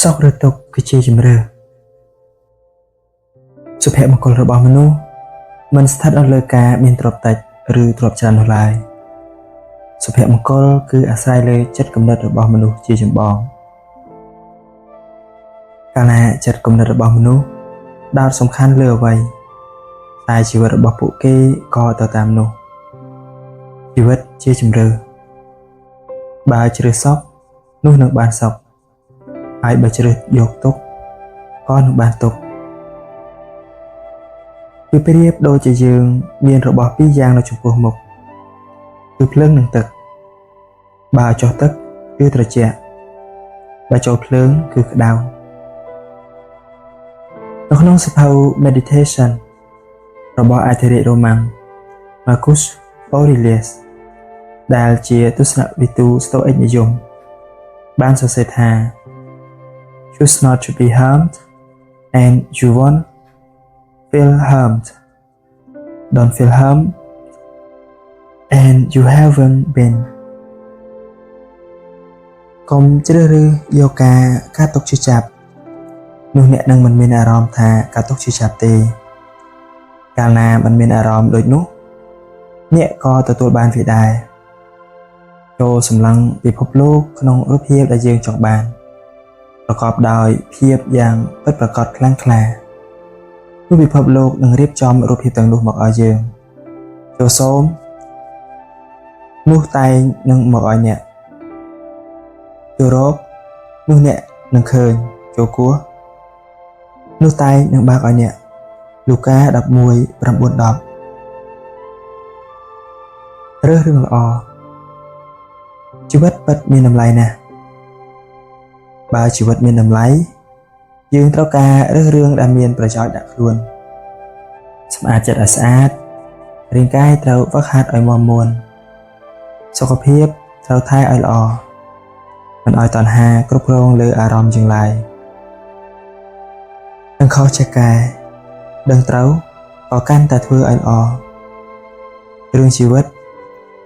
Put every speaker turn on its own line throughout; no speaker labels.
សោកឬទុក្ខគឺជាជម្រើសសុភមង្គលរបស់មនុស្សមិនស្ថិតនៅលើការមានទ្រព្យតិចឬទ្រព្យច្រើននោះឡើយសុភមង្គលគឺអាស្រ័យលើចិត្តគំនិតរបស់មនុស្សជាចម្បងកាលណាចិត្តគំនិតរបស់មនុស្សដោតសំខាន់លើអ្វីតែជីវិតរបស់ពួកគេក៏ទៅតាមនោះជីវិតជាជម្រើសបើជ្រើសសុខនោះនឹងបានសុខហើយបើជ្រើសយកទុក្ខក៏នឹងបានទុក្ខវាប្រៀបដូចជាយើងមានរបស់ពីរយ៉ាងនៅចំពោះមុខគឺភ្លើងនិងទឹកបើចុះទឹកគឺត្រជាក់បើចូលភ្លើងគឺក្តៅនៅក្នុងសៀវភៅ Meditation របស់អធិរាជរ៉ូម៉ាំង Marcus Aurelius ដែលជាទស្សនវិទូស្តូអិកនិយមបានសរសេរថា Choose not to be harmed and you won't feel harmed. Don't feel harmed and you haven't been. កុំជ្រើសរើសយកការទុកជាចាប់នោះអ្នកនឹងមិនមានអារម្មណ៍ថាការទុកជាចាប់ទេកាលណាមិនមានអារម្មណ៍ដូចនោះអ្នកក៏ទទួលបានវាដែរចូលសម្លឹងពិភពលោកក្នុងរូបភាពដែលយើងចង់បានប្រកបដោយភាពយ៉ាងពិតប្រាកដខ្លាំងក្លានោះពិភពលោកនឹងរៀបចំរូបភាពទាំងនោះមកឲ្យយើងចូលសូមនោះតែងនឹងមកឲ្យអ្នកចូលរកនោះអ្នកនឹងឃើញចូលគោះនោះតែងនឹងបើកឲ្យអ្នកលូកា 11:9-10 រើសរឿងល្អជីវិតពិតមានតម្លៃណាស់បើជីវិតមានតម្លៃយើងត្រូវការរើសរឿងដែលមានប្រយោជន៍ដាក់ខ្លួនសម្អាតចិត្តឲ្យស្អាតរាងកាយត្រូវហ្វឹកហាត់ឲ្យមាំមួនសុខភាពត្រូវថែឲ្យល្អមិនឲ្យតណ្ហាគ្រប់គ្រងលើអារម្មណ៍ជាងឡើយនឹងខុសចេះកែដឹងត្រូវក៏កាន់តែធ្វើឲ្យល្អរឿងជីវិត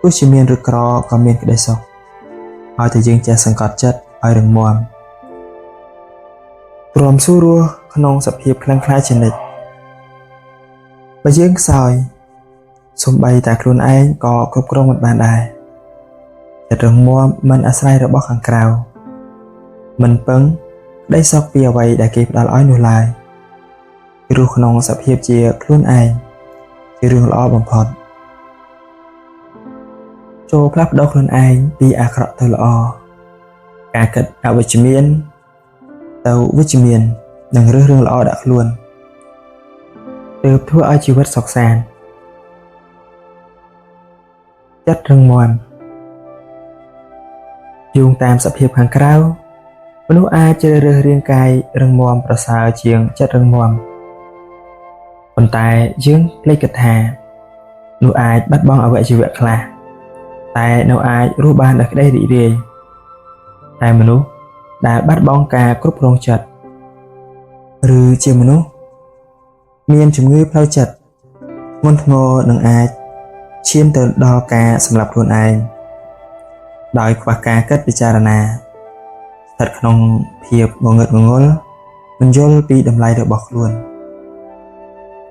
ទោះជាមានឬក្រក៏មានក្តីសុខឲ្យតែយើងចេះសង្កត់ចិត្តឲ្យរឹងមាំព្រមសួររស់ក្នុងសភាពខ្លាំងក្លាជានិច្ចបើយើងខ្សោយសំបីតែខ្លួនឯងក៏គ្រប់គ្រងមិនបានដែរចិត្តរឹងមាំមិនអាស្រ័យរបស់ខាងក្រៅមិនពឹងក្តីសុខពីអ្វីដែលគេផ្ដល់ឲ្យនោះឡើយរស់ក្នុងសភាពជាខ្លួនឯងជារឿងល្អបំផុតចូលផ្លាស់ប្ដូរខ្លួនឯងពីអាក្រក់ទៅល្អការគិតអវិជ្ជមានទៅវិជ្ជមាននិងរើសរឿងល្អដាក់ខ្លួនទើបធ្វើឲ្យជីវិតសុខសាន្តចិត្តរឹងមាំយោងតាមសភាពខាងក្រៅមនុស្សអាចជ្រើសរើសរាងកាយរឹងមាំប្រសើរជាងចិត្តរឹងមាំប៉ុន្តែយើងភ្លេចគិតថានោះអាចបាត់បង់អវយវៈខ្លះតែនៅអាចរស់បានដោយក្តីរីករាយតែមនុស្សដែលបាត់បង់ការគ្រប់គ្រងចិត្តឬជាមនុស្សមានជំងឺផ្លូវចិត្តធ្ងន់ធ្ងរនឹងអាចឈានទៅដល់ការសម្លាប់ខ្លួនឯងដោយខ្វះការគិតពិចារណាស្ថិតក្នុងភាពងងឹតងងល់មិនយល់ពីតម្លៃរបស់ខ្លួន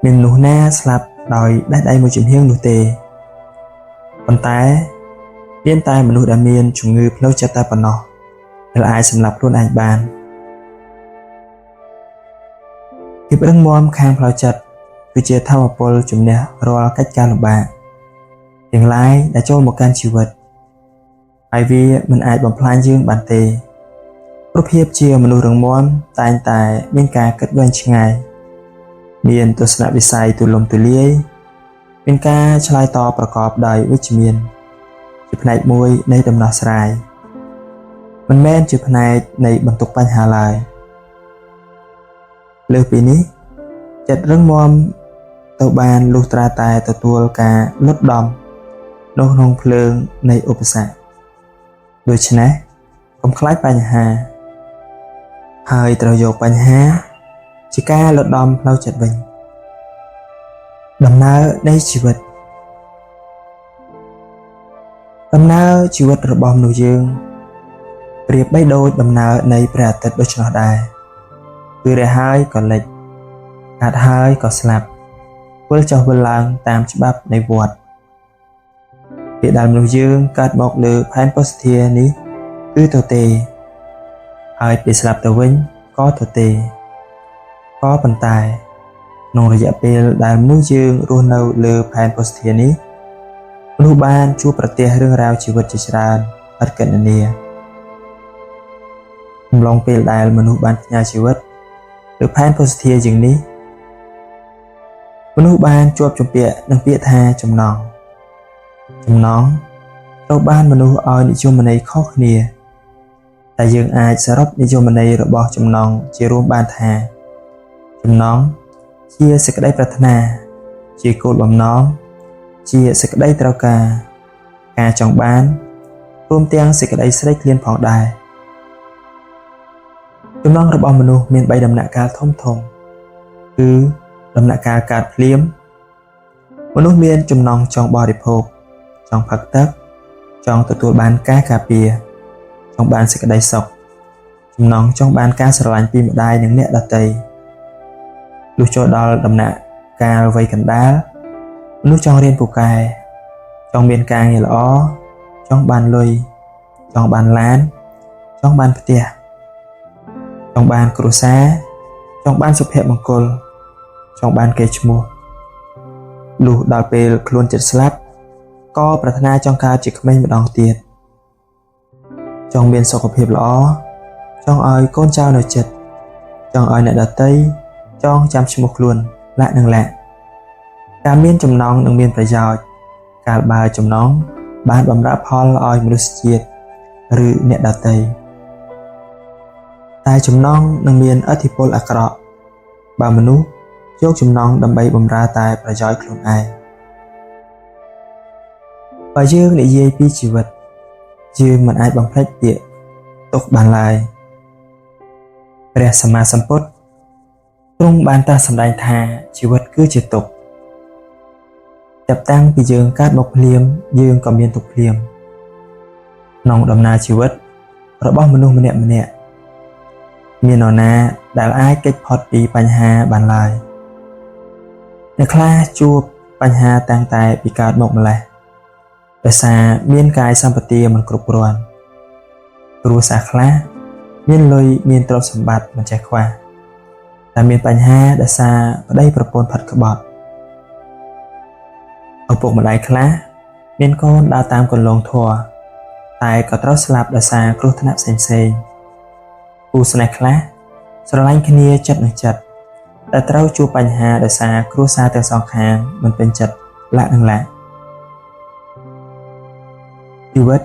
មានមនុស្សណាស្លាប់ដោយបេះដៃមួយជំហៀងនោះទេប៉ុន្តែមានតែមនុស្សដែលមានជំងឺផ្លូវចិត្តតែប៉ុណ្ណោះដែលអាចសម្លាប់ខ្លួនឯងបានភាពរឹងមាំខាងផ្លូវចិត្តគឺជាធម៌ពលជំនះរាល់កិច្ចការលំបាកទាំងឡាយដែលចូលមកកាន់ជីវិតហើយវាមិនអាចបំផ្លាញយើងបានទេព្រោះភាពជាមនុស្សរឹងមាំតែងតែមានការគិតវែងឆ្ងាយមានទស្សនវិស័យទូលំទូលាយមានការឆ្លើយតបប្រកបដោយវិជ្ជមានជាផ្នែកមួយនៃដំណោះស្រាយមិនមែនជាផ្នែកនៃបន្ទុកបញ្ហាឡើយលើសពីនេះចិត្តរឹងមាំទៅបានលុះត្រាតែទទួលការលុតដំនៅក្នុងភ្លើងនៃឧបសគ្គដូច្នេះកុំខ្លាចបញ្ហាហើយត្រូវយកបញ្ហាជាការលុតដំផ្លូវចិត្តវិញដំណើរនៃជីវិត ដំណើរជីវិតរបស់មនុស្សយើងប្រៀបបីដូចដំណើរនៃព្រះអាទិត្យដូច្នោះដែរគឺរះហើយក៏លិចកាត់ហើយក៏ស្លាប់វិលចុះវិលឡើងតាមច្បាប់នៃវដ្តពេលដែលមនុស្សយើងកើតមកលើផែនពុស្ធានេះគឺទទេហើយពេលស្លាប់ទៅវិញក៏ទទេក៏ប៉ុន្តែក្នុងរយៈពេលដែលមនុស្សយើងរស់នៅលើផែនពុស្ធានេះមនុស្សបានជួបប្រទះរឿងរ៉ាវជីវិតជាច្រើនឥតគណនាអំឡុងពេលដែលមនុស្សបានផ្ញើជីវិតលើផែនពុស្ធាជាងនេះមនុស្សបានជាប់ជំពាក់នឹងពាក្យថាចំណងត្រូវបានមនុស្សឲ្យនិយមន័យខុសគ្នាតែយើងអាចសរុបនិយមន័យរបស់ចំណងជារួមបានថាចំណងជាសេចក្តីប្រាថ្នាជាគោលបំណងជាសេចក្តីត្រូវការចង់បានរួមទាំងសេចក្តីស្រេកឃ្លានផងដែរចំណងរបស់មនុស្សមាន3ដំណាក់កាលធំគឺដំណាក់កាលកើតភ្លាមមនុស្សមានចំណងចង់បរិភោគចង់ផឹកទឹកចង់ទទួលបានការការពារចង់បានសេចក្តីសុខចំណងចង់បានការស្រឡាញ់ពីម្ដាយនិងអ្នកដទៃលុះចូលដល់ដំណាក់កាលវ័យកណ្ដាលមនុស្សចង់រៀនពូកែចង់មានការងារល្អចង់បានលុយចង់បានឡានចង់បានផ្ទះចង់បានគ្រួសារចង់បានសុភមង្គលចង់បានកេរ្តិ៍ឈ្មោះលុះដល់ពេលខ្លួនចិត្តស្លាប់ក៏ប្រាថ្នាចង់កើតជាក្មេងម្ដងទៀតចង់មានសុខភាពល្អចង់ឲ្យកូនចៅនៅចិត្តចង់ឲ្យអ្នកដទៃចង់ចាំឈ្មោះខ្លួនលាក់នឹងលាក់ការមានចំណងនឹងមានប្រយោជន៍កាលបើចំណងបានបម្រើផលឲ្យមនុស្សជាតិឬអ្នកដទៃតែចំណងនឹងមានឥទ្ធិពលអាក្រក់បើមនុស្សយកចំណងដើម្បីបម្រើតែប្រយោជន៍ខ្លួនឯងបើយើងនិយាយពីជីវិតយើងមិនអាចបំភ្លេចពាក្យទុក្ខបានឡើយព្រះសម្មាសម្ពុទ្ធទ្រង់បានត្រាស់សម្ដែងថាជីវិតគឺជាទុក្ខចាប់តាំងពីយើងកើតមកភ្លាមយើងក៏មានទុក្ខភ្លាមក្នុងដំណើរជីវិតរបស់មនុស្សម្នាក់មាននរណាដែលអាចគេចផុតពីបញ្ហាបានឡើយអ្នកខ្លះជួបបញ្ហាតាំងតែពីកើតមកម្លេះដោយសារមានកាយសម្បទាមិនគ្រប់គ្រាន់គ្រួសារខ្លះមានលុយមានទ្រព្យសម្បត្តិមិនចេះខ្វះតែមានបញ្ហាដោយសារប្តីប្រពន្ធផិតក្បត់ឪពុកម្ដាយខ្លះមានកូនដើរតាមគន្លងធម៌តែក៏ត្រូវស្លាប់ដោយសារគ្រោះថ្នាក់ផ្សេងគូស្នេហ៍ខ្លះស្រឡាញ់គ្នាចិត្តនឹងចិត្តតែត្រូវជួបបញ្ហាដោយសារគ្រួសារទាំងសងខាងមិនពេញចិត្តលាក់នឹងលាក់ជីវិត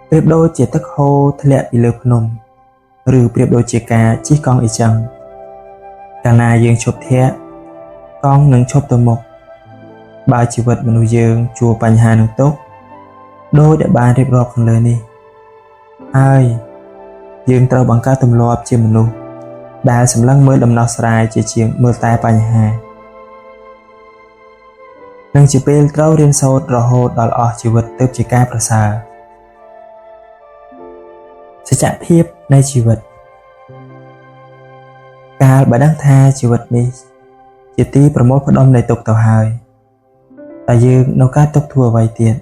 ប្រៀបដូចជាទឹកហូរធ្លាក់ពីលើភ្នំឬប្រៀបដូចជាការជិះកង់អីចឹងកាលណាយើងឈប់ធាក់កង់នឹងឈប់ទៅមុខបើជីវិតមនុស្សយើងជួបបញ្ហានឹងទុក្ខដោយដែលបានរៀបរាប់ខាងលើនេះហើយយើងត្រូវបង្កើតទម្លាប់ជាមនុស្សដែលសម្លឹងមើលដំណោះស្រាយជាជាងមើលតែបញ្ហានិងជាពេលត្រូវរៀនសូត្ររហូតដល់អស់ជីវិតទើបជាការប្រសើរសច្ចភាពនៃជីវិតកាលបើដឹងថាជីវិតនេះជាទីប្រមូលផ្ដុំនៃទុក្ខទៅហើយតែយើងនៅកើតទុក្ខធ្វើអ្វីទៀត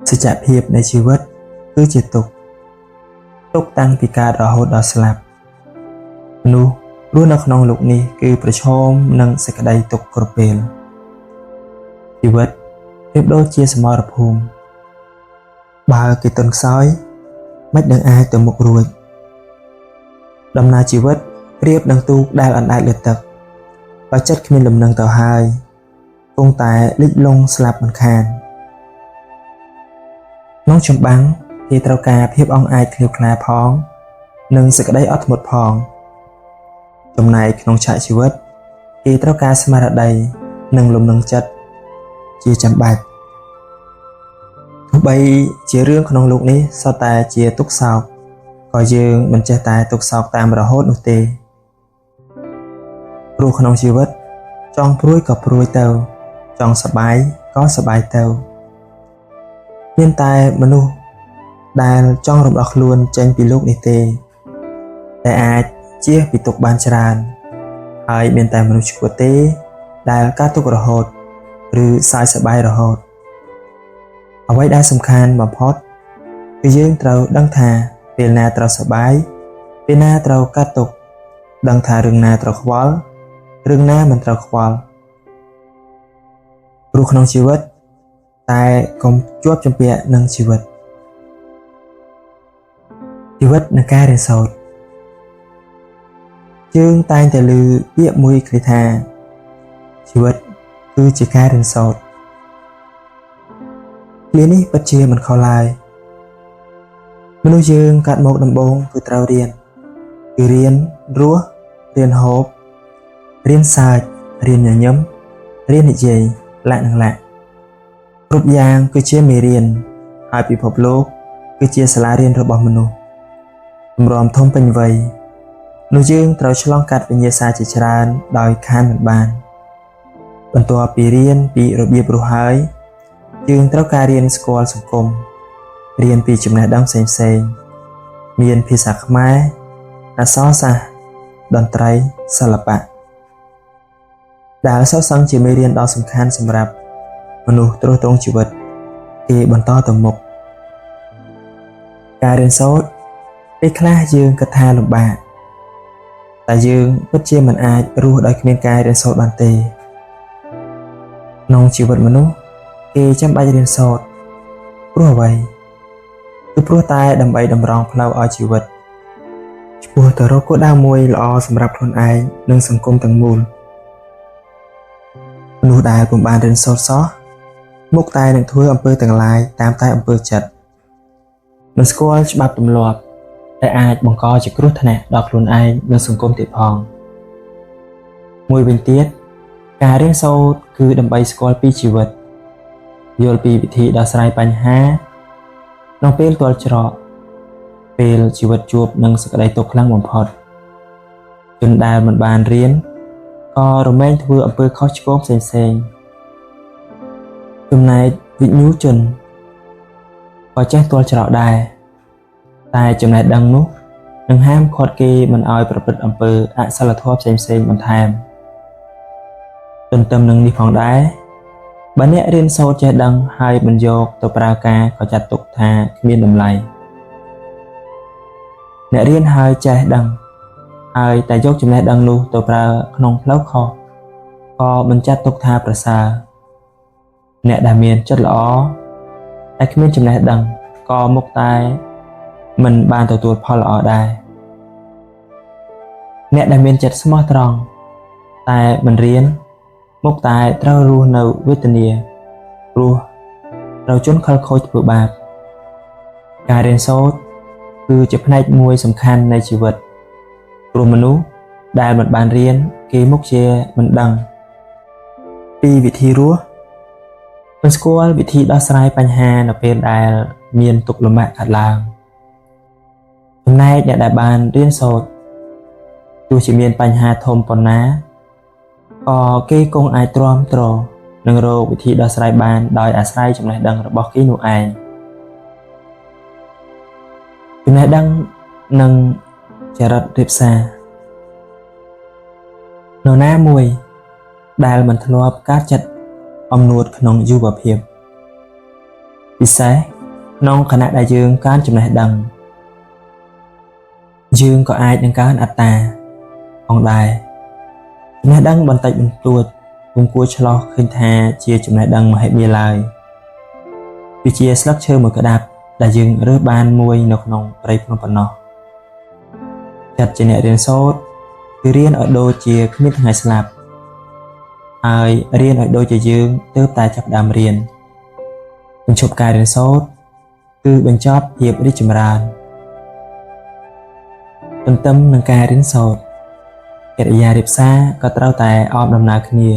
សច្ចភាពនៃជីវិតគឺជាទុក្ខតាំងពីកើតរហូតដល់ស្លាប់មនុស្សរស់នៅក្នុងលោកនេះគឺប្រឈមនឹងសេចក្តីទុក្ខគ្រប់ពេលជីវិតប្រៀបដូចជាសមរភូមិបើគេទន់ខ្សោយមិននឹងអាចទៅមុខរួចដំណើរជីវិតប្រៀបនឹងទូកដែលអណ្ដែតលើទឹកបើចិត្តគ្មានលំនឹងទៅហើយគង់តែលិចលង់ស្លាប់មិនខានក្នុងចម្បាំងគេត្រូវការភាពអង់អាចឃ្លាវខ្លាផងនិងសេចក្តីអត់ធ្មត់ផងចំណែកក្នុងឆាកជីវិតគេត្រូវការស្មារតីនិងលំនឹងចិត្តជាចាំបាច់ទោះបីជារឿងក្នុងលោកនេះសុទ្ធតែជាទុក្ខសោកក៏យើងមិនចេះតែទុក្ខសោកតាមរហូតនោះទេព្រោះក្នុងជីវិតចង់ព្រួយក៏ព្រួយទៅចង់សប្បាយក៏សប្បាយទៅ មានតែមនុស្សដែលចង់រំដោះខ្លួនចេញពីលោកនេះទេតែអាចជៀសពីទុក្ខបានច្រើនហើយមានតែមនុស្សឆ្កួតទេដែលកើតទុក្ខរហូតឬសើចសប្បាយរហូតអ្វីដែលសំខាន់បំផុតគឺយើងត្រូវដឹងថាពេលណាត្រូវសប្បាយពេលណាត្រូវកើតទុក្ខដឹងថារឿងណាត្រូវខ្វល់រឿងណាមិនត្រូវខ្វល់ព្រោះក្នុងជីវិតតែកុំជាប់ជំពាក់នឹងជីវិតនិងការរៀនសូត្រយើងតែងតែឮពាក្យមួយគឺថាជីវិតគឺជាការរៀនសូត្រពាក្យនេះពិតជាមិនខុសឡើយមនុស្សយើងកើតមកដំបូងគឺត្រូវរៀនគឺរៀនរស់រៀនហូបរៀនសើចរៀនញញឹមរៀននិយាយលាក់និងលាក់គ្រប់យ៉ាងគឺជាមេរៀនហើយពិភពលោកគឺជាសាលារៀនរបស់មនុស្សតម្រាំធំពេញវ័យនោះយើងត្រូវឆ្លងកាត់វិញ្ញាសាជាច្រើនដោយខានមិនបានបន្ទាប់ពីរៀនពីរបៀបរស់ហើយយើងត្រូវការរៀនស្គាល់សង្គមរៀនពីចំណេះដឹងផ្សេងៗមានភាសាខ្មែរអក្សរសាស្ត្រតន្ត្រីសិល្បៈដែលសុទ្ធសឹងជាមេរៀនដ៏សំខាន់សម្រាប់មនុស្សទ្រទ្រង់ជីវិតគេបន្តទៅមុខការរៀនសូត្រពេលខ្លះយើងគិតថាលំបាកតែយើងពិតជាមិនអាចរស់ដោយគ្មានការរៀនសូត្របានទេក្នុងជីវិតមនុស្សគេចាំបាច់រៀនសូត្រព្រោះអ្វីគឺព្រោះតែដើម្បីតម្រង់ផ្លូវឲ្យជីវិតឆ្ពោះទៅរកគោលដៅមួយល្អសម្រាប់ខ្លួនឯងនិងសង្គមទាំងមូលមនុស្សដែលពុំបានរៀនសូត្រសោះមុខតែនឹងធ្វើអំពើទាំងឡាយតាមតែអំពើចិត្តមិនស្គាល់ច្បាប់ទម្លាប់តែអាចបង្កជាគ្រោះថ្នាក់ដល់ខ្លួនឯងនិងសង្គមទៀតផងមួយវិញទៀតការរៀនសូត្រគឺដើម្បីស្គាល់ពីជីវិតយល់ពីវិធីដោះស្រាយបញ្ហាក្នុងពេលទាល់ច្រកពេលជីវិតជួបនឹងសេចក្តីទុក្ខខ្លាំងបំផុតជនដែលមិនបានរៀនក៏រមែងធ្វើអំពើខុសឆ្គងផ្សេងៗចំណែកវិញ្ញូជនក៏ចេះទាល់ច្រកដែរតែចំណេះដឹងនោះនឹងហាមឃាត់គេមិនឲ្យប្រព្រឹត្តអំពើអសិលធម៌ផ្សេងៗបន្ថែមទន្ទឹមនឹងនេះផងដែរបើអ្នករៀនសូត្រចេះដឹងហើយមិនយកទៅប្រើការក៏ចាត់ទុកថាគ្មានតម្លៃអ្នករៀនហើយចេះដឹងហើយតែយកចំណេះដឹងនោះទៅប្រើក្នុងផ្លូវខុសក៏មិនចាត់ទុកថាប្រសើរអ្នកដែលមានចិត្តល្អតែគ្មានចំណេះដឹងក៏មុខតែមិនបានទទួលផលល្អដែរអ្នកដែលមានចិត្តស្មោះត្រង់តែមិនរៀនមុខតែត្រូវរស់នៅវេទនាព្រោះត្រូវជន់ខិលខូចធ្វើបាបការរៀនសូត្រគឺជាផ្នែកមួយសំខាន់នៃជីវិតព្រោះមនុស្សដែលមិនបានរៀនគេមុខជាមិនដឹងពីវិធីរស់មិនស្គាល់វិធីដោះស្រាយបញ្ហានៅពេលដែលមានទុក្ខលំបាកកើតឡើងចំណែកអ្នកដែលបានរៀនសូត្រទោះជាមានបញ្ហាធំប៉ុណ្ណាក៏គេគង់អាចទ្រាំទ្រនឹងរកវិធីដោះស្រាយបានដោយអាស្រ័យចំណេះដឹងរបស់គេនោះឯងចំណេះដឹងនិងចរិតរៀបសារនរណាមួយដែលមិនធ្លាប់កើតចិត្តអំនួតក្នុងយុវភាពពិសេសក្នុងខណៈដែលយើងកើនចំណេះដឹងយើងក៏អាចនឹងកើនអត្តាផងដែរចំណេះដឹងបន្តិចបន្តួចពុំគួរឆ្លោះឃើញថាជាចំណេះដឹងមហិមាឡើយវាជាស្លឹកឈើមួយក្តាប់ដែលយើងរើសបានមួយនៅក្នុងព្រៃភ្នំប៉ុណ្ណោះចាត់ជាអ្នករៀនសូត្រគឺរៀនឲ្យដូចជាគ្មានថ្ងៃស្លាប់ហើយរៀនឲ្យដូចជាយើងទើបតែចាប់ផ្ដើមរៀនបញ្ឈប់ការរៀនសូត្រគឺបញ្ចប់ភាពរីកចម្រើនទន្ទឹមនឹងការរៀនសូត្រកិរិយារៀបសារក៏ត្រូវតែអមដំណើរគ្នា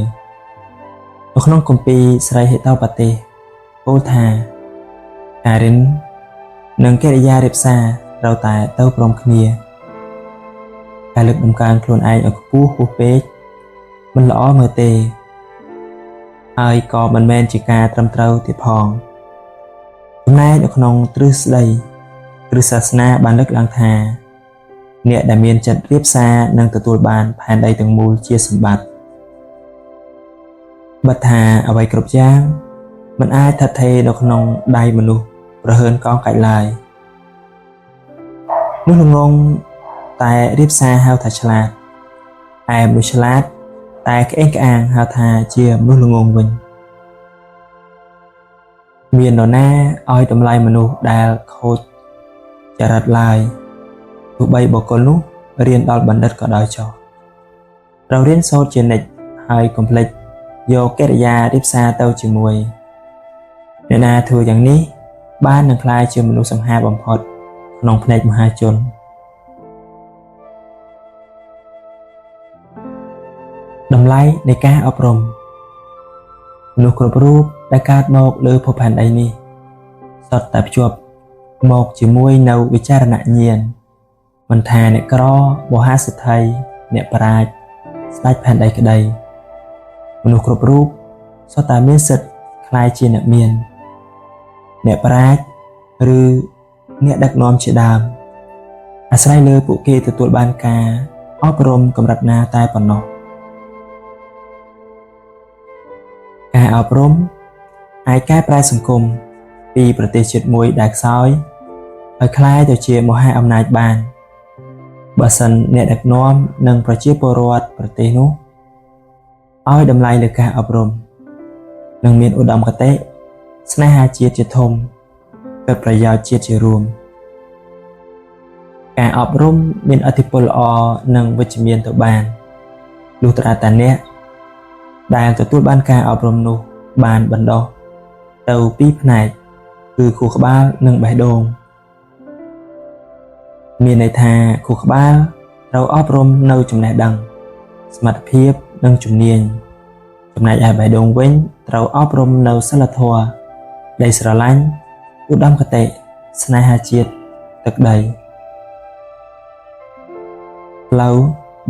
នៅក្នុងគម្ពីរស្រីហេតុបទេសពោលថាការរៀននិងកិរិយារៀបសារត្រូវតែទៅព្រមគ្នាការលើកតម្កើងខ្លួនឯងឲ្យខ្ពស់ហួសពេកមិនល្អមើលទេហើយក៏មិនមែនជាការត្រឹមត្រូវទៀតផង ចំណែកនៅក្នុងទ្រឹស្ដីគ្រឹះសាសនាបានលើកឡើងថាអ្នកដែលមានចិត្តរៀបសារនឹងទទួលបានផែនដីទាំងមូលជាសម្បត្តិបើថាអ្វីគ្រប់យ៉ាងមិនអាចថិតថេរនៅក្នុងដៃមនុស្សប្រហើនកងកាច់ឡើយនោះល្ងងតែរៀបសារហៅថាឆ្លាតឯមនុស្សឆ្លាតតែក្អេងក្អាងហៅថាជាមនុស្សល្ងងវិញមាននរណាឲ្យតម្លៃមនុស្សដែលខូចចរិតឡើយទោះបីបុគ្គលនោះរៀនដល់បណ្ឌិតក៏ដោយចុះត្រូវរៀនសូត្រជានិច្ចហើយកុំភ្លេចយកកិរិយារៀបសារទៅជាមួយអ្នកណាធ្វើយ៉ាងនេះបាននឹងក្លាយជាមនុស្សសង្ហាបំផុតក្នុងភ្នែកមហាជនតម្លៃនៃការអប់រំមនុស្សគ្រប់រូបដែលកើតមកលើភពផែនដីនេះសុទ្ធតែភ្ជាប់មកជាមួយនៅវិចារណញ្ញាណមិនថាអ្នកក្រមហាសេដ្ឋីអ្នកប្រាជ្ញស្ដេចផែនដីក្តីមនុស្សគ្រប់រូបសុទ្ធតែមានសិទ្ធិក្លាយជាអ្នកមានអ្នកប្រាជ្ញឬអ្នកដឹកនាំជាដើមអាស្រ័យលើពួកគេទទួលបានការអប់រំកម្រិតណាតែប៉ុណ្ណោះការអប់រំអាចកែប្រែសង្គមពីប្រទេសជាតិមួយដែលខ្សោយឲ្យក្លាយទៅជាមហាអំណាចបានបើសិនអ្នកដឹកនាំនិងប្រជាពលរដ្ឋប្រទេសនោះឲ្យតម្លៃលើការអប់រំនិងមានឧត្តមគតិស្នេហាជាតិជាធំគិតប្រយោជន៍ជាតិជារួមការអប់រំមានឥទ្ធិពលល្អនិងវិជ្ជមានទៅបានលុះត្រាតែអ្នកដែលទទួលបានការអប់រំនោះបានបណ្ដុះទៅពីរផ្នែកគឺខួរក្បាលនិងបេះដូងមានន័យថាខួរក្បាលត្រូវអប់រំនៅចំណេះដឹងសមត្ថភាពនិងជំនាញចំណែកឯបេះដូងវិញត្រូវអប់រំនៅសីលធម៌ដីស្រឡាញ់ឧត្តមគតិស្នេហាជាតិទឹកដីផ្លូវ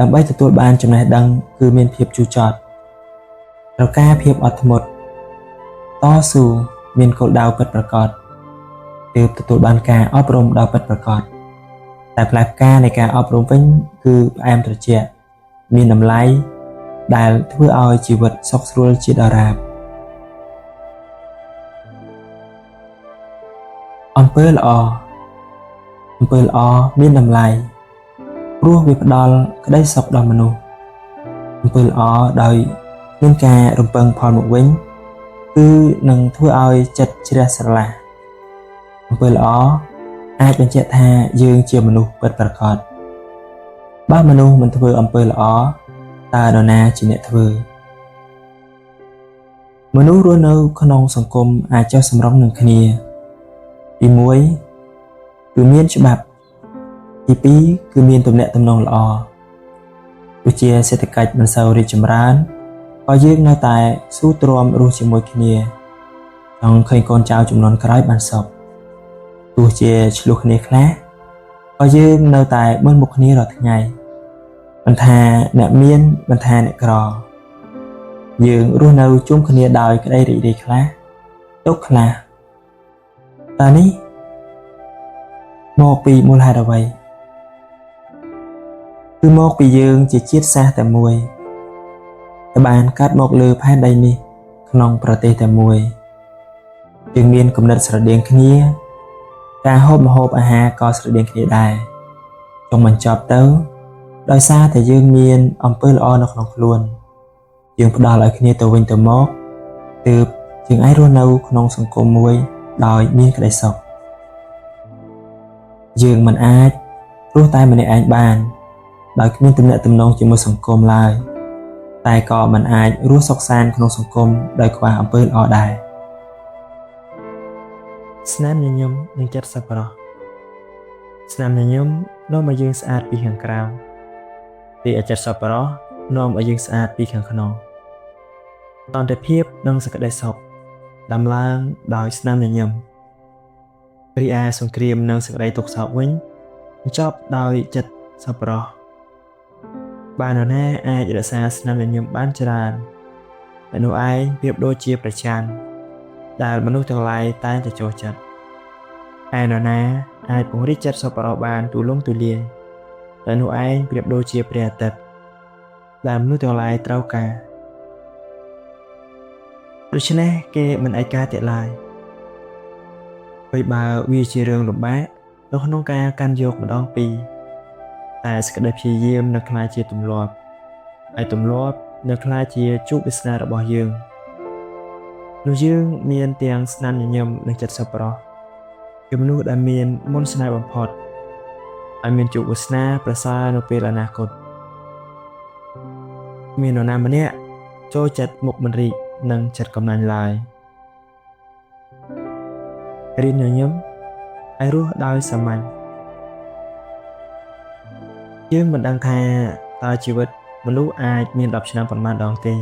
ដើម្បីទទួលបានចំណេះដឹងគឺមានភាពជូរចត់ត្រូវការភាពអត់ធ្មត់តស៊ូមានគោលដៅពិតប្រាកដទើបទទួលបានការអប់រំដ៏ពិតប្រាកដតែផ្លែផ្កានៃការអប់រំវិញគឺផ្អែមត្រជាក់មានតម្លៃដែលធ្វើឲ្យជីវិតសុខស្រួលជាដរាបអំពើល្អមានតម្លៃព្រោះវាផ្ដល់ក្តីសុខដល់មនុស្សអំពើល្អដោយមានការរំពឹងផលមកវិញគឺនឹងធ្វើឲ្យចិត្តជ្រះស្រឡះអំពើល្អអាចបញ្ជាក់ថាយើងជាមនុស្សពិតប្រាកដបើមនុស្សមិនធ្វើអំពើល្អតើនរណាជាអ្នកធ្វើមនុស្សរស់នៅក្នុងសង្គមអាចចុះសម្រុងនឹងគ្នាទី1គឺមានច្បាប់ទី2គឺមានទំនាក់ទំនងល្អទោះជាសេដ្ឋកិច្ចមិនសូវរីកចម្រើនក៏យើងនៅតែស៊ូទ្រាំរស់ជាមួយគ្នាចង់ឃើញកូនចៅជំនាន់ក្រោយបានសុខទោះជាឆ្លោះគ្នាខ្លះក៏យើងនៅតែមើលមុខគ្នារាល់ថ្ងៃមិនថាអ្នកមានមិនថាអ្នកក្រយើងរស់នៅជុំគ្នាដោយក្តីរីករាយខ្លះទុក្ខខ្លះតើនេះមកពីមូលហេតុអ្វីគឺមកពីយើងជាជាតិសាសន៍តែមួយដែលបានកើតមកលើផែនដីនេះក្នុងប្រទេសតែមួយយើងមានគំនិតស្រដៀងគ្នាការហូបម្ហូបអាហារក៏ស្រដៀងគ្នាដែរចុងបញ្ចប់ទៅដោយសារតែយើងមានអំពើល្អនៅក្នុងខ្លួនយើងផ្ដល់ឲ្យគ្នាទៅវិញទៅមកទើបយើងអាចរស់នៅក្នុងសង្គមមួយដោយមានក្តីសុខយើងមិនអាចរស់តែម្នាក់ឯងបានដោយគ្មានទំនាក់ទំនងជាមួយសង្គមឡើយតែក៏មិនអាចរស់សុខសាន្តក្នុងសង្គមដោយខ្វះអំពើល្អដែរស្នាមញញឹមនិងចិត្តសប្បុរសស្នាមញញឹមនាំឲ្យយើងស្អាតពីខាងក្រៅទីចិត្តសប្បុរសនាំឲ្យយើងស្អាតពីខាងក្នុងសន្តិភាពនិងសេចក្តីសុខដំឡើងដោយស្នាមញញឹមរីឯសង្គ្រាមនិងសេចក្តីទុក្ខសោកវិញបញ្ចប់ដោយចិត្តសប្បុរសបាននរណាអាចរក្សាស្នាមញញឹមបានច្រើនតែនោះឯងប្រៀបដូចជាព្រះច័ន្ទដែលមនុស្សទាំងឡាយតែងតែចូលចិត្ត ឯនរណាអាចពង្រីកចិត្តសប្បុរសបានទូលំទូលាយតែនោះឯងប្រៀបដូចជាព្រះអាទិត្យដែលមនុស្សទាំងឡាយត្រូវការដូច្នេះគេមិនឯកាទៀតឡើយពេលបើវាជារឿងលំបាកនៅក្នុងការកាន់យកម្ដងពីរតែសេចក្តីព្យាយាមនឹងក្លាយជាទម្លាប់ហើយទម្លាប់នឹងក្លាយជាជោគវាសនារបស់យើងនោះយើងមានទាំងស្នាមញញឹមនិងចិត្តសប្បុរសជាមនុស្សដែលមានមន្តស្នេហ៍បំផុតហើយមានជោគវាសនាប្រសើរនៅពេលអនាគតមាននរណាម្នាក់ចូលចិត្តមុខមិនរីកនិងចិត្តកំណាញ់ឡើយរៀនញញឹមហើយរស់ដោយសាមញ្ញយើងមិនដឹងថាតើជីវិតមនុស្សអាចមាន10ឆ្នាំប៉ុន្មានដងទេ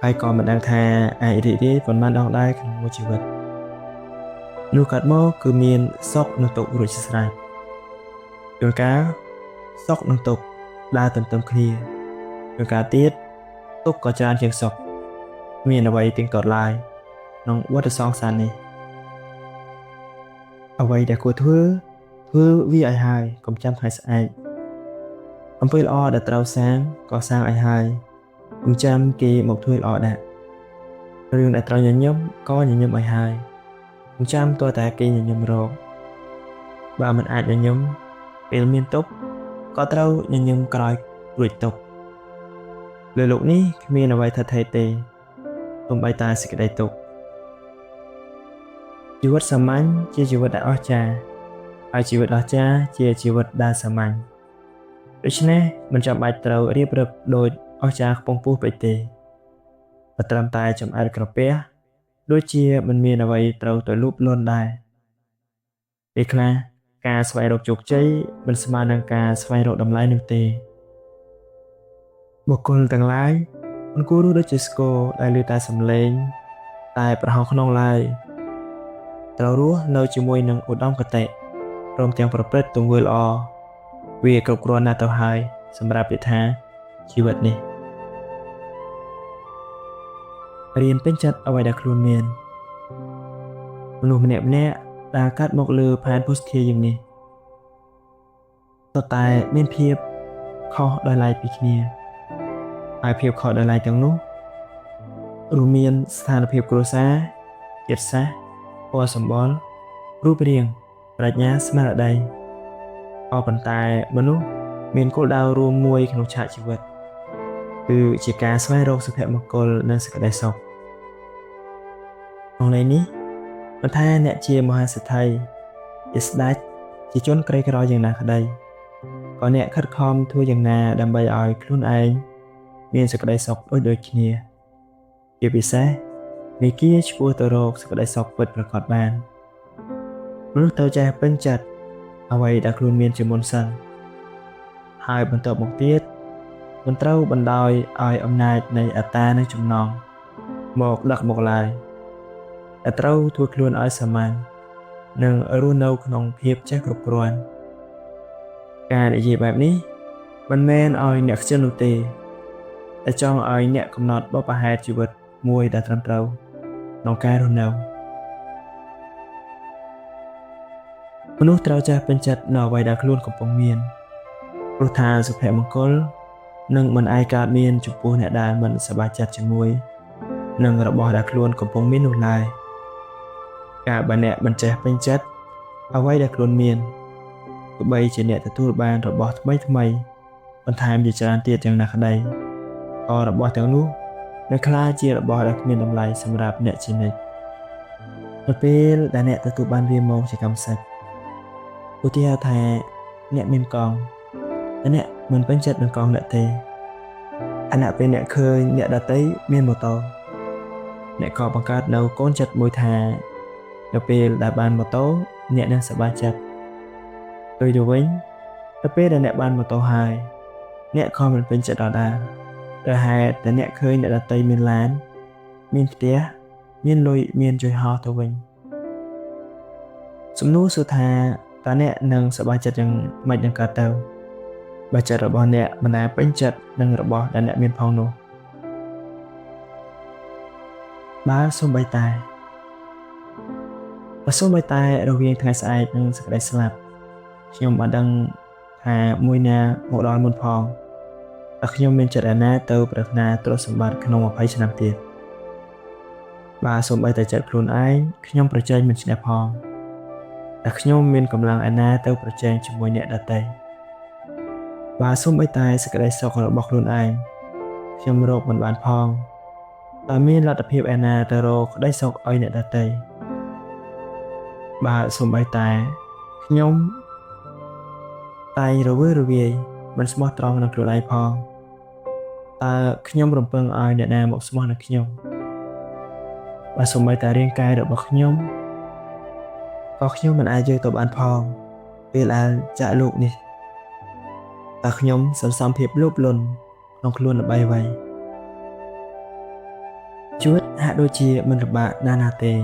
ហើយក៏មិនដឹងថាអាចរីករាយប៉ុន្មានដងដែរក្នុងមួយជីវិតនោះកាត់មកគឺមានសុខនិងទុក្ខរួចស្រេចជួនកាលសុខនិងទុក្ខដើរទន្ទឹមគ្នាជួនកាលទៀតទុក្ខក៏ច្រើនជាងសុខមានអ្វីទៀងទាត់ឡើយក្នុងវដ្តសង្សារនេះអ្វីដែលគួរធ្វើវាឲ្យហើយកុំចាំថ្ងៃស្អែកអំពើល្អដែលត្រូវសាងក៏សាងឲ្យហើយកុំចាំគេមកធ្វើល្អដាក់រឿងដែលត្រូវញញឹមក៏ញញឹមឲ្យហើយកុំចាំតើតែគេញញឹមរកបើមិនអាចញញឹមពេលមានទុក្ខក៏ត្រូវញញឹមក្រោយរួចទុក្ខលើលោកនេះគ្មានអ្វីថិតថេរទេសូម្បីតែសេចក្តីទុក្ខជីវិតសាមញ្ញជាជីវិតដែលអស្ចារ្យហើយជីវិតអស្ចារ្យជាជីវិតដែលសាមញ្ញដូច្នេះមិនចាំបាច់ត្រូវរៀបរឹបដូចអស្ចារ្យខ្ពង់ខ្ពស់ពេកទេតែត្រឹមតែចំអែតក្រពះដូចជាមិនមានអ្វីត្រូវទៅលូបលន់ដែរពេលខ្លះការស្វែងរកជោគជ័យមិនស្មើនឹងការស្វែងរកតម្លៃនោះទេបុគ្គលទាំងឡាយមិនគួររស់ដូចជាស្គរដែលឮតែសំឡេងតែប្រហោងក្នុងឡើយត្រូវរស់នៅជាមួយនឹងឧត្តមគតិព្រមទាំងប្រព្រឹត្តទង្វើល្អវាគ្រប់គ្រាន់ណាស់ទៅហើយសម្រាប់យថាជីវិតនេះរៀនពេញចិត្តអ្វីដែលខ្លួនមានមនុស្សម្នាក់ដែលកាត់មកលើផែនភស្តុភារយ៉ាងនេះសុទ្ធតែមានភាពខុសដោយឡែកពីគ្នាហើយភាពខុសដោយឡែកទាំងនោះរួមមានស្ថានភាពគ្រួសារជាតិសាសន៍ពណ៌សម្បុររូបរាងប្រាជ្ញាស្មារតីក៏ប៉ុន្តែមនុស្សមានគោលដៅរួមមួយក្នុងឆាកជីវិតគឺជាការស្វែងរកសុភមង្គលនិងសេចក្តីសុខក្នុងន័យនេះមិនថាអ្នកជាមហាសេដ្ឋីជាស្ដេចជាជនក្រីក្រយ៉ាងណាក្តីក៏អ្នកខិតខំធ្វើយ៉ាងណាដើម្បីឲ្យខ្លួនឯងមានសេចក្តីសុខដូចគ្នាជាពិសេសមេគាឆ្ពោះទៅរកសេចក្តីសុខពិតប្រាកដបានមនុស្សត្រូវចេះពេញចិត្តអ្វីដែលខ្លួនមានជាមុនសិនហើយបន្ទាប់មកទៀតមិនត្រូវបណ្ដោយឲ្យអំណាចនៃអត្តានិងចំណងមកដឹកមកឡើយតែត្រូវធ្វើខ្លួនឲ្យសាមញ្ញនិងរស់នៅក្នុងភាពចេះគ្រប់គ្រាន់ការនិយាយបែបនេះមិនមែនឲ្យអ្នកខ្ជិលនោះទេតែចង់ឲ្យអ្នកកំណត់បបហេតុជីវិតមួយដែលត្រឹមត្រូវក្នុងការរស់នៅមនុស្សត្រូវចេះពេញចិត្តនៅអ្វីដែលខ្លួនកំពុងមានព្រោះថាសុភមង្គលនឹងមិនអាចកើតមានចំពោះអ្នកដែលមិនសប្បាយចិត្តជាមួយនឹងរបស់ដែលខ្លួនកំពុងមាននោះឡើយការបើអ្នកមិនចេះពេញចិត្តអ្វីដែលខ្លួនមានទោះបីជាអ្នកទទួលបានរបស់ថ្មីបន្ថែមជាច្រើនទៀតយ៉ាងណាក្តីក៏របស់ទាំងនោះនឹងក្លាយជារបស់ដែលគ្មានតម្លៃសម្រាប់អ្នកជានិច្ចនៅពេលដែលអ្នកទទួលបានវាមកជាកម្មសិទ្ធិឧទាហរណ៍ថាអ្នកមានកង់តែអ្នកមិនពេញចិត្តនឹងកង់អ្នកទេខណៈពេលអ្នកឃើញអ្នកដទៃមានម៉ូតូអ្នកក៏បង្កើតនៅកូនចិត្តមួយថានៅពេលដែលបានម៉ូតូអ្នកនឹងសប្បាយចិត្តដូចទៅវិញទៅពេលដែលអ្នកបានម៉ូតូហើយអ្នកក៏មិនពេញចិត្តដដែលដោយហេតុតែអ្នកឃើញអ្នកដទៃមានឡានមានផ្ទះមានលុយមានជួយហោះទៅវិញសំណួរសួរថាតើអ្នកនឹងសប្បាយចិត្តយ៉ាងម៉េចនឹងកើតទៅបើចិត្តរបស់អ្នកមិនដែលពេញចិត្តនឹងរបស់ដែលអ្នកមានផងនោះបើសូម្បីតែប្រ សូម្បីតែរវាងថ្ងៃស្អែកនិងសេចក្តីស្លាប់ខ្ញុំបានដឹងថាមួយណាមកដល់មុនផងតែខ្ញុំមានចិត្តឯណាទៅប្រាថ្នាទ្រព្យសម្បត្តិក្នុង20ឆ្នាំទៀតបើសូម្បីតែចិត្តខ្លួនឯងខ្ញុំប្រជែងមិនឈ្នះផងតែខ្ញុំមានកម្លាំងឯណាទៅប្រជែងជាមួយអ្នកដទៃបើសូម្បីតែសេចក្តីសុខរបស់ខ្លួនឯងខ្ញុំរកមិនបានផងតែមានលទ្ធភាពឯណាទៅរកក្តីសុខឲ្យអ្នកដទៃបើសូម្បីតែខ្ញុំតែងរវើរវាយមិនស្មោះត្រង់នឹងខ្លួនឯងផងតើខ្ញុំរំពឹងឲ្យអ្នកណាមកស្មោះនឹងខ្ញុំបើសូម្បីតែរាងកាយរបស់ខ្ញុំក៏ខ្ញុំមិនអាចយកទៅបានផងពេលដែលចាក់លោកនេះតើខ្ញុំសន្សំភាពលោភលន់ក្នុងខ្លួនល្បីអ្វីជីវិតហាក់ដូចជាមិនលំបាកណាស់ទេ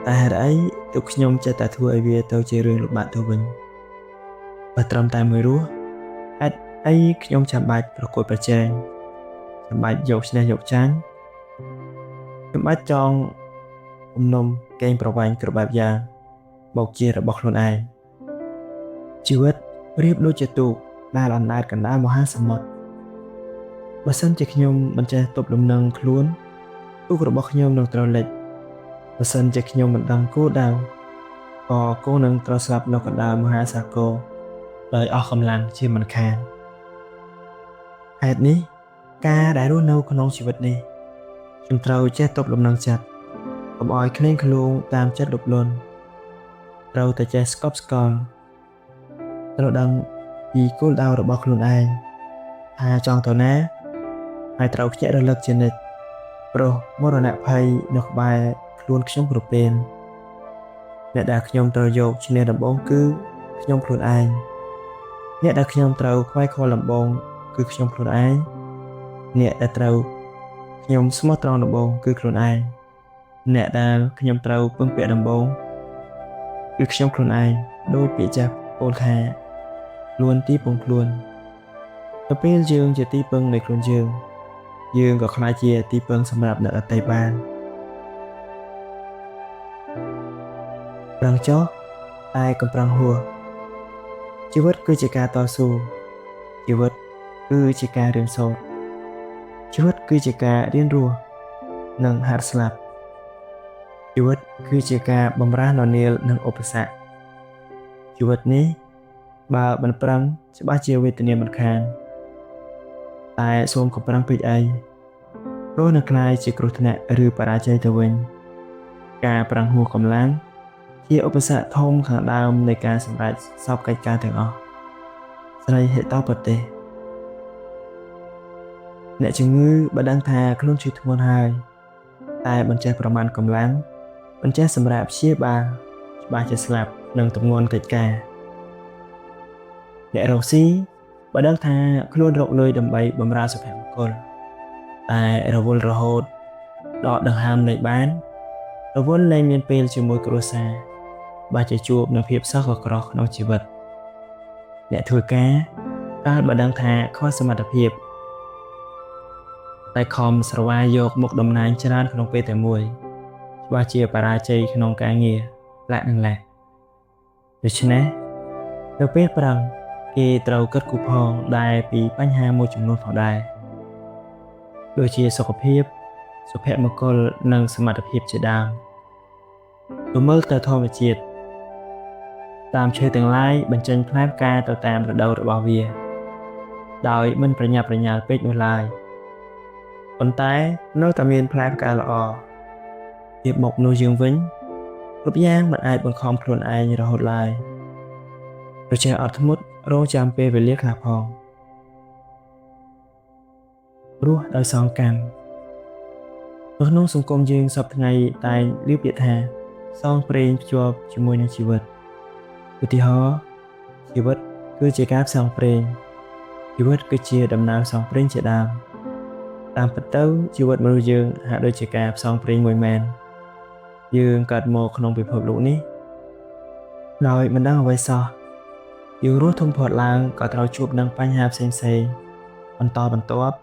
តែហេតុអីទើបខ្ញុំចេះតែធ្វើឲ្យវាទៅជារឿងលំបាកទៅវិញបើត្រឹមតែមួយរស់ហេតុអីខ្ញុំចាំបាច់ប្រកួតប្រជែងចាំបាច់យកឈ្នះយកចាញ់ចាំបាច់ចង់គំនុំកេងប្រវ័ញ្ចគ្រប់បែបយ៉ាងបោកជារបស់ខ្លួនឯងជីវិតប្រៀបដូចជាទូកដែលអណ្ដែតកណ្ដាលមហាសមុទ្របើសិនជាខ្ញុំមិនចេះទប់លំនឹងខ្លួនទូករបស់ខ្ញុំនឹងត្រូវលិចបើសិនជាខ្ញុំមិនដឹងគោលដៅក៏គោនឹងត្រូវស្លាប់នៅកណ្ដាលមហាសាគរដោយអស់កម្លាំងជាមិនខានហេតុនេះការដែលរស់នៅក្នុងជីវិតនេះខ្ញុំត្រូវចេះទប់លំនឹងចិត្តកុំឲ្យក្លែងក្លងតាមចិត្តលោភលន់ត្រូវតែចេះស្កប់ស្កល់ត្រូវដឹងពីគោលដៅរបស់ខ្លួនឯងថាចង់ទៅណាហើយត្រូវភ្ញាក់រលឹកជានិច្ចព្រោះមរណភ័យនៅក្បែរខ្លួនខ្ញុំគ្រប់ពេលអ្នកដែលខ្ញុំត្រូវយកឈ្នះដំបូងគឺខ្ញុំខ្លួនឯងអ្នកដែលខ្ញុំត្រូវខ្វាយខ្វល់ដំបូងគឺខ្ញុំខ្លួនឯងអ្នកដែលត្រូវខ្ញុំស្មោះត្រង់ដំបូងគឺខ្លួនឯងអ្នកដែលខ្ញុំត្រូវពឹងពាក់ដំបូងគឺខ្ញុំខ្លួនឯងដោយពាក្យចាស់ពោលថាខ្លួនទីពឹងខ្លួនទៅពេលយើងជាទីពឹងនៃខ្លួនយើងក៏ក្លាយជាទីពឹងសម្រាប់អ្នកដទៃបានប្រឹងចុះតែកំប្រឹងហួសជីវិតគឺជាការតស៊ូជីវិតគឺជាការរៀនសូត្រជីវិតគឺជាការរៀនរស់និងហាត់ស្លាប់ជីវិតគឺជាការបម្រើនរនាលនឹងឧបសគ្គជីវិតនេះបើមិនប្រឹងច្បាស់ជាវេទនាមិនខានតែសូមកុំប្រឹងពេកអីព្រោះនឹងក្លាយជាគ្រោះថ្នាក់ឬបរាជ័យទៅវិញការប្រឹងហួសកម្លាំងជាឧបសគ្គធំខាងដើមនៃការសម្រេចសពកិច្ចការទាំងអស់ស្រីហេតុតប្រទេសអ្នកជំងឺបានដឹងថាខ្លួនឈឺធ្ងន់ហើយតែមិនចេះប្រមាណកម្លាំងមិនចេះសម្រាប់ព្យាបាលច្បាស់ជាស្លាប់នឹងទម្ងន់កិច្ចការអ្នករកស៊ីបានដឹងថាខ្លួនរកលុយដើម្បីបម្រើសុភមង្គលតែរវល់រហូតដកដង្ហើមលែងបានរវល់លែងមានពេលជាមួយគ្រួសារបើជាជួបនឹងភាពសោកក្រោះក្នុងជីវិតអ្នកធ្វើការកើតបានដឹងថាខ្វះសមត្ថភាពតែខំស្រវាយយកមុខតំណែងច្រើនក្នុងពេលតែមួយច្បាស់ជាបរាជ័យក្នុងការងារលាក់នឹងលាក់ដូច្នេះនៅពេលប្រឹងគេត្រូវគិតគូរផងដែរពីបញ្ហាមួយចំនួនផងដែរដូចជាសុខភាពសុភមង្គលនិងសមត្ថភាពជាដើមទៅមើលទៅធម្មជាតិតាមឈើទាំងឡាយបញ្ចេញផ្លែផ្កាទៅតាមរដូវរបស់វាដោយមិនប្រញាប់ប្រញាល់ពេកនោះឡើយប៉ុន្តែនៅតែមានផ្លែផ្កាល្អទៀតមកនោះយើងវិញគ្រប់យ៉ាងមិនអាចបង្ខំខ្លួនឯងរហូតឡើយប្រចេះអត់ធ្មត់រងចាំពេលវេលាខ្លះផងរស់ដោយសងកម្មក្នុងសង្គមយើងសពថ្ងៃតែងឮពាក្យថាសងព្រេងភ្ជាប់ជាមួយនឹងជីវិតឧទាហរណ៍ជីវិតគឺជាការផ្សងព្រេងជីវិតគឺជាដំណើរផ្សងព្រេងជាដើមតាមពិតទៅជីវិតមនុស្សយើងហាក់ដូចជាការផ្សងព្រេងមួយមែនយើងកើតមកក្នុងពិភពលោកនេះដោយមិនដឹងអ្វីសោះយើងរស់ធំធាត់ឡើងក៏ត្រូវជួបនឹងបញ្ហាផ្សេងៗបន្តបន្ទាប់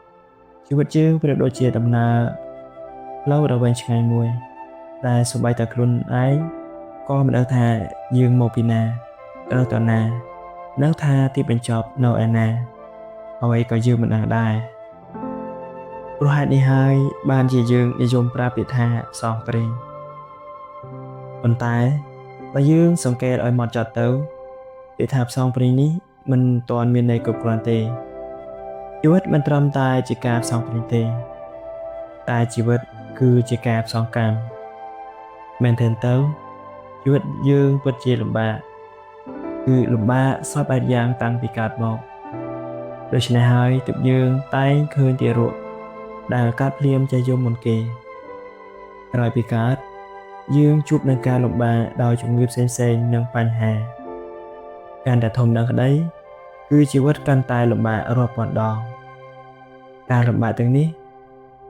ជីវិតយើងប្រៀបដូចជាដំណើរផ្លូវដ៏វែងឆ្ងាយមួយដែលសូម្បីតែខ្លួនឯង ក៏មិនដឹងថាយើងមកពីណាទៅតណានឹងថាទីបញ្ចប់នៅឯណាអ្វីក៏យើងមិនដឹងដែរព្រោះហេតុនេះហើយបានជាយើងនិយមប្រើពាក្យថាផ្សងព្រេងប៉ុន្តែបើយើងសង្កេតឲ្យហ្មត់ចត់ទៅពាក្យថាផ្សងព្រេងនេះមិនទាន់មានន័យគ្រប់គ្រាន់ទេជីវិតមិនត្រឹមតែជាការផ្សងព្រេងទេតែជីវិតគឺជាការផ្សងកម្មមែនទេទៅជីវិតយើងពិតជាលំបាកគឺលំបាកសពបែបយ៉ាងតាំងពីកើតមកដូច្នេះហើយទើបយើងតែងឃើញទារកដែលកើតភ្លាមចេះយំមុនគេក្រោយពីកើតយើងជួបនឹងការលំបាកដោយជំងឺផ្សេងៗនិងបញ្ហាកាន់តែធំដល់ក្តីគឺជីវិតកាន់តែលំបាករាប់ពាន់ដងការលំបាកទាំងនេះ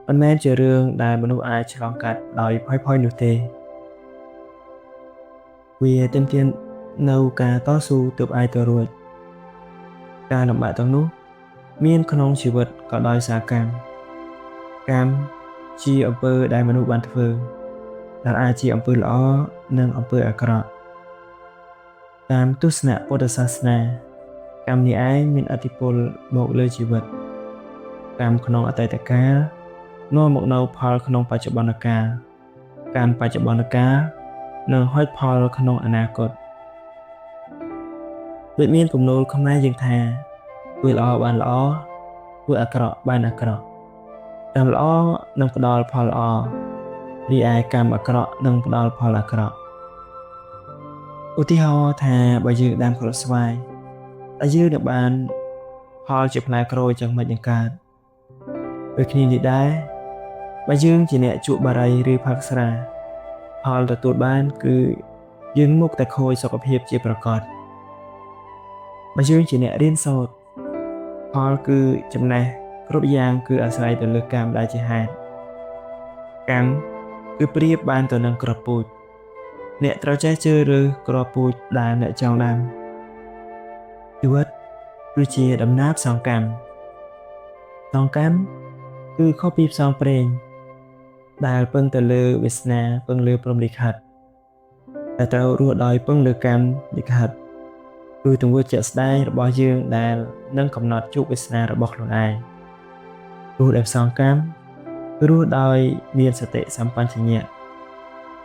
មិនមែនជារឿងដែលមនុស្សអាចឆ្លងកាត់ដោយផុយៗនោះទេវាទាមទារនៅការតស៊ូទើបអាចទៅរួចការលំបាកទាំងនោះមានក្នុងជីវិតក៏ដោយសារកម្មជាអំពើដែលមនុស្សបានធ្វើដែលអាចជាអំពើល្អនិងអំពើអាក្រក់តាមទស្សនៈពុទ្ធសាសនាកម្មនេះឯងមានឥទ្ធិពលមកលើជីវិតកម្មក្នុងអតីតកាលនាំមកនូវផលក្នុងបច្ចុប្បន្នកាលកម្មបច្ចុប្បន្នកាលនឹងហុចផលក្នុងអនាគតដូចមានគំនូរខ្មែរយើងថាធ្វើល្អបានល្អធ្វើអាក្រក់បានអាក្រក់កម្មល្អនឹងផ្ដល់ផលល្អរីឯកម្មអាក្រក់នឹងផ្ដល់ផលអាក្រក់ឧទាហរណ៍ថាបើយើងដាំក្រូចស្វាយតែយើងនឹងបានផលជាផ្លែក្រូចយ៉ាងម៉េចនឹងកើតដូចគ្នានេះដែរបើយើងជាអ្នកជក់បារីឬផឹកស្រាផលទទួលបានគឺយើងមុខតែខូចសុខភាពជាប្រកបបើយើងជាអ្នករៀនសូត្រផលគឺចំណេះគ្រប់យ៉ាងគឺអាស្រ័យទៅលើកម្មដែលជាហេតុកម្មគឺប្រៀបបានទៅនឹងគ្រាប់ពូជអ្នកត្រូវចេះជ្រើសរើសគ្រាប់ពូជដែលអ្នកចង់ដាំជីវិតគឺជាដំណើរផ្សងកម្មគឺខុសពីផ្សងព្រេងដែលពឹងទៅលើវាសនាពឹងលើព្រហ្មលិខិតតែត្រូវរស់ដោយពឹងលើកម្មលិខិតគឺទង្វើជាក់ស្ដែងរបស់យើងដែលនឹងកំណត់ជោគវាសនារបស់ខ្លួនឯងរស់ដោយផ្សងកម្មគឺរស់ដោយមានសតិសម្បជញ្ញៈ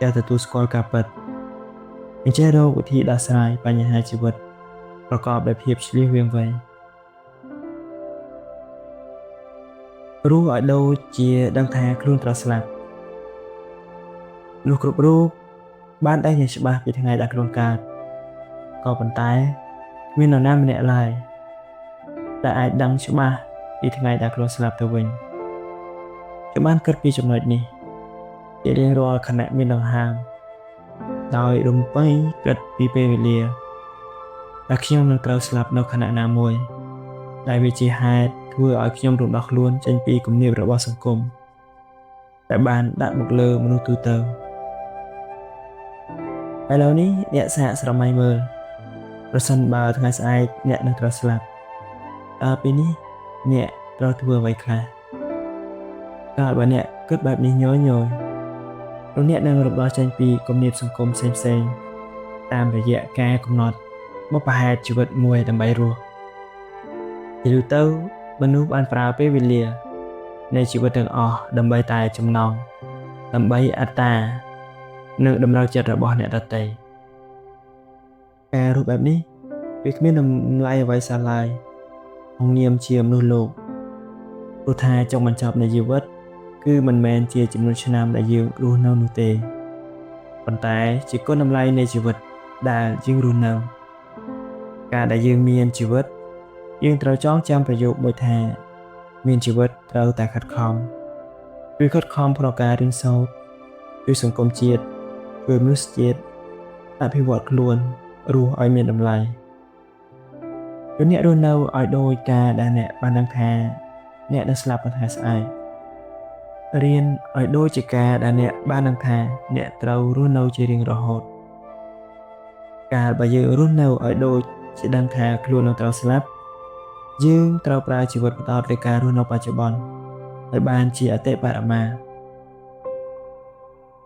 ចេះទទួលស្គាល់ការពិតនិងចេះរកវិធីដោះស្រាយបញ្ហាជីវិតប្រកបដោយភាពឆ្លៀសវាងវៃរស់ឲ្យដូចជាដឹងថាខ្លួនត្រូវស្លាប់នោះគ្រប់រូបបានដឹងយ៉ាងច្បាស់ពីថ្ងៃដែលខ្លួនកើតក៏ប៉ុន្តែគ្មាននរណាម្នាក់ឡើយដែលអាចដឹងច្បាស់ពីថ្ងៃដែលខ្លួនស្លាប់ទៅវិញខ្ញុំបានគិតពីចំណុចនេះជារៀងរាល់ខណៈមានដង្ហើមដោយរំពៃគិតពីពេលវេលាដែលខ្ញុំនឹងត្រូវស្លាប់នៅខណៈណាមួយដែលវាជាហេតុធ្វើឲ្យខ្ញុំរំដោះខ្លួនចេញពីគំនាបរបស់សង្គមដែលបានដាក់មកលើមនុស្សទូទៅឥឡូវនេះអ្នកសាកស្រមៃមើលប្រសិនបើថ្ងៃស្អែកអ្នកនឹងត្រូវស្លាប់តើពេលនេះអ្នកត្រូវធ្វើអ្វីខ្លះតើបើអ្នកគិតបែបនេះញយនោះអ្នកនឹងរំដោះចេញពីគំនាបសង្គមផ្សេងៗតាមរយៈការកំណត់បុព្វហេតុជីវិតមួយដើម្បីរស់យូរទៅមនុស្សបានប្រើពេលវេលានៃជីវិតទាំងអស់ដើម្បីតែចំណងដើម្បីអត្តានិងតម្រូវចិត្តរបស់អ្នកដទៃការរស់បែបនេះវាគ្មានតម្លៃអ្វីសោះឡើយក្នុងនាមជាមនុស្សលោកព្រោះថាចុងបញ្ចប់នៃជីវិតគឺមិនមែនជាចំនួនឆ្នាំដែលយើងរស់នៅនោះទេប៉ុន្តែជាគុណតម្លៃនៃជីវិតដែលយើងរស់នៅការដែលយើងមានជីវិតយើងត្រូវចងចាំប្រយោគមួយថាមានជីវិតត្រូវតែខិតខំគឺខិតខំក្នុងការរៀនសូត្រជួយសង្គមជាតិជួយមនុស្សជាតិអភិវឌ្ឍខ្លួនរស់ឲ្យមានតម្លៃគឺអ្នករស់នៅឲ្យដូចការដែលអ្នកបានដឹងថាអ្នកនឹងស្លាប់នៅថ្ងៃស្អែករៀនឲ្យដូចជាការដែលអ្នកបានដឹងថាអ្នកត្រូវរស់នៅជារៀងរហូតកាលបើយើងរស់នៅឲ្យដូចជាដឹងថាខ្លួននឹងត្រូវស្លាប់យើងត្រូវប្រើជីវិតផ្ដោតលើការរស់នៅបច្ចុប្បន្នឲ្យបានជាអតិបរមា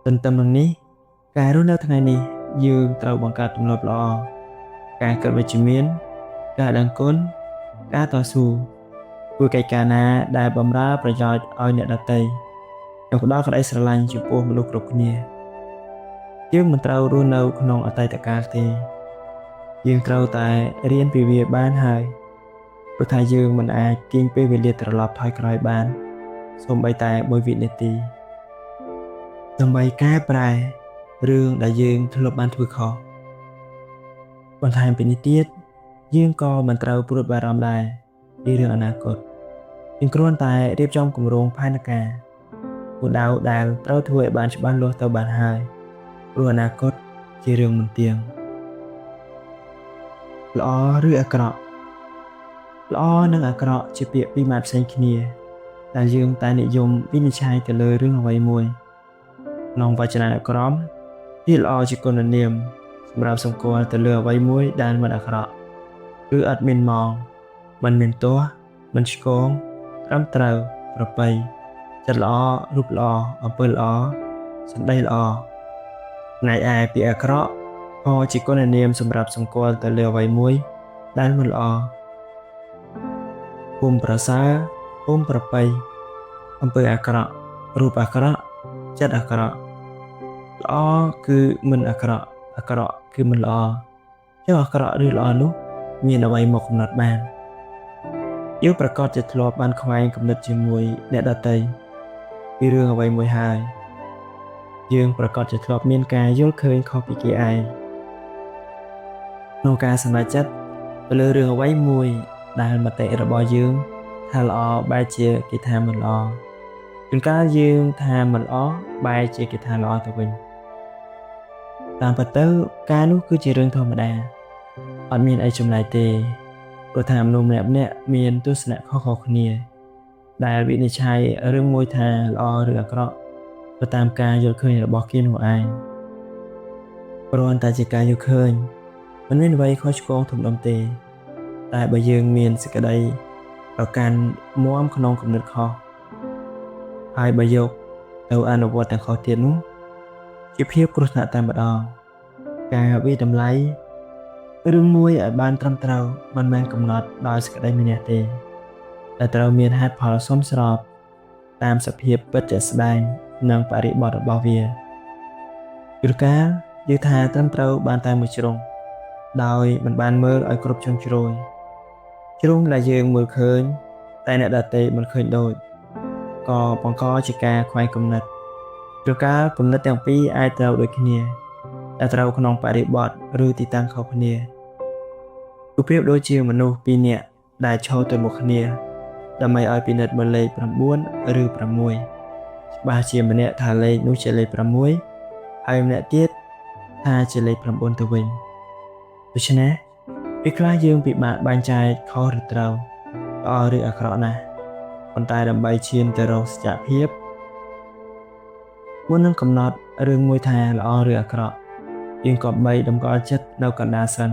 ទន្ទឹមនឹងនេះការរស់នៅថ្ងៃនេះ យើងត្រូវបង្កើតទម្លាប់ល្អការគិតវិជ្ជមានការដឹងគុណការតស៊ូធ្វើកិច្ចការណាដែលបម្រើប្រយោជន៍ឲ្យអ្នកដទៃនិងផ្ដល់ក្តីស្រឡាញ់ចំពោះមនុស្សគ្រប់គ្នាយើងមិនត្រូវរស់នៅក្នុងអតីតកាលទេយើងត្រូវតែរៀនពីវាបានហើយព្រោះថាយើងមិនអាចទាញពេលវេលាត្រឡប់ថយក្រោយបានសូម្បីតែ1វិនាទីដើម្បីកែប្រែរឿងដែលយើងធ្លាប់បានធ្វើខុសបន្ថែមពីនេះទៀតយើងក៏មិនត្រូវព្រួយបារម្ភដែរពីរឿងអនាគតយើងគ្រាន់តែរៀបចំគម្រោងផែនការគោលដៅដែលត្រូវធ្វើឲ្យបានច្បាស់លាស់ទៅបានហើយព្រោះអនាគតជារឿងមិនទៀងល្អឬអាក្រក់ល្អនិងអាក្រក់ជាពាក្យពីរម៉ាត់ផ្សេងគ្នាដែលយើងតែនិយមវិនិច្ឆ័យទៅលើរឿងអ្វីមួយក្នុងវចនានុក្រមពាក្យល្អជាគុណនាមសម្រាប់សម្គាល់ទៅលើអ្វីមួយដែលមិនអាក្រក់គឺអត់មានម៉ងមិនមានទោសមិនឆ្គងត្រឹមត្រូវប្រពៃចិត្តល្អរូបល្អអំពើល្អសម្ដីល្អណែឯពាក្យអាក្រក់ក៏ជាគុណនាមសម្រាប់សម្គាល់ទៅលើអ្វីមួយដែលមិនល្អពុំប្រសើរពុំប្រពៃអំពើអាក្រក់រូបអាក្រក់ចិត្តអាក្រក់ល្អគឺមិនអាក្រក់អាក្រក់គឺមិនល្អចុះអាក្រក់ឬល្អនោះមានអ្វីមកកំណត់បានយើងប្រកាសជាធ្លាប់បានខ្វែងគំនិតជាមួយអ្នកដទៃពីរឿងអ្វីមួយហើយយើងប្រកាសជាធ្លាប់មានការយល់ឃើញខុសពីគេឯងក្នុងការសម្រេចចិត្តទៅលើរឿងអ្វីមួយដែលមតិរបស់យើងថាល្អបែរជាគេថាមិនល្អជួនកាលយើងថាមិនល្អបែរជាគេថាល្អទៅវិញតាមពិតទៅការនោះគឺជារឿងធម្មតាអត់មានអីចម្លែកទេព្រោះថាមនុស្សម្នាក់ៗមានទស្សនៈខុសៗគ្នាដែលវិនិច្ឆ័យរឿងមួយថាល្អឬអាក្រក់ទៅតាមការយល់ឃើញរបស់គេនោះឯងគ្រាន់តែជាការយល់ឃើញមិនមានអ្វីខុសឆ្គងធំដុំទេតែបើយើងមានសេចក្តីប្រកាន់មាំក្នុងគំនិតខុសហើយបើយកទៅអនុវត្តទាំងខុសទៀតនោះជាភាពគ្រោះថ្នាក់តែម្ដងការវិតម្លៃរឿងមួយឲ្យបានត្រឹមត្រូវមិនមែនកំណត់ដោយសេចក្តីមានះទេតែត្រូវមានហេតុផលសមស្របតាមសភាពពិតជាក់ស្ដែងនិងបរិបទរបស់វាយល់ការយើងថាត្រឹមត្រូវបានតែមួយជ្រុងដោយមិនបានមើលឲ្យគ្រប់ជ្រុងជ្រោយជ្រុងដែលយើងមើលឃើញតែអ្នកដទៃមិនឃើញដូចក៏បង្កជាការខ្វែងគំនិតឬការគំនិតទាំងពីរអាចត្រូវដូចគ្នាតែត្រូវក្នុងបរិបទឬទីតាំងខុសគ្នាគឺប្រៀបដូចជាមនុស្សពីរនាក់ដែលឈរទៅមុខគ្នាដើម្បីឲ្យពិនិត្យមើលលេខ9ឬ6ច្បាស់ជាម្នាក់ថាលេខនោះជាលេខ6ហើយម្នាក់ទៀតថាជាលេខ9ទៅវិញដូច្នេះពេលខ្លះយើងពិបាកបែងចែកខុសឬត្រូវល្អឬអាក្រក់ណាស់ប៉ុន្តែដើម្បីឈានទៅរកសច្ចភាពមុននឹងកំណត់រឿងមួយថាល្អឬអាក្រក់យើងក៏បីតម្កល់ចិត្តនៅកណ្ដាលសិន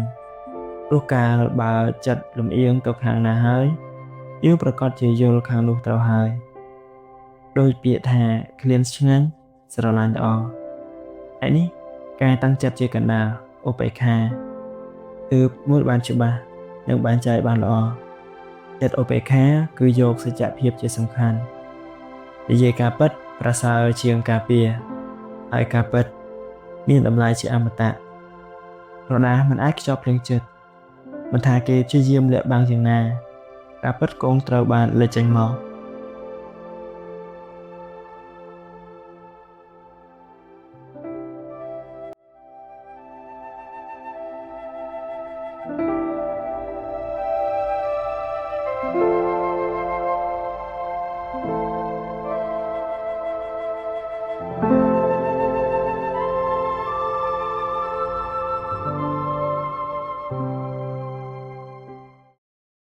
ព្រោះកាលបើចិត្តលំអៀងទៅខាងណាហើយយើងប្រកាសជាយល់ខាងនោះត្រូវហើយដោយពាក្យថាឃ្លានឆ្ងាញ់ស្រឡាញ់ល្អឯនេះការតាំងចិត្តជាកណ្ដាលឧបេក្ខាទើបមើលបានច្បាស់និងបានចែកបានល្អចិត្តឧបេក្ខាគឺយកសច្ចភាពជាសំខាន់និយាយការពិតប្រសើរជាងការពារហើយការពិតមានតម្លៃជាអមតៈរណាមិនអាចខ្ចប់ភ្លេងចិត្តមិនថាគេព្យាយាមលាក់បាំងយ៉ាងណាការពិតគង់ត្រូវបានលេចចេញមក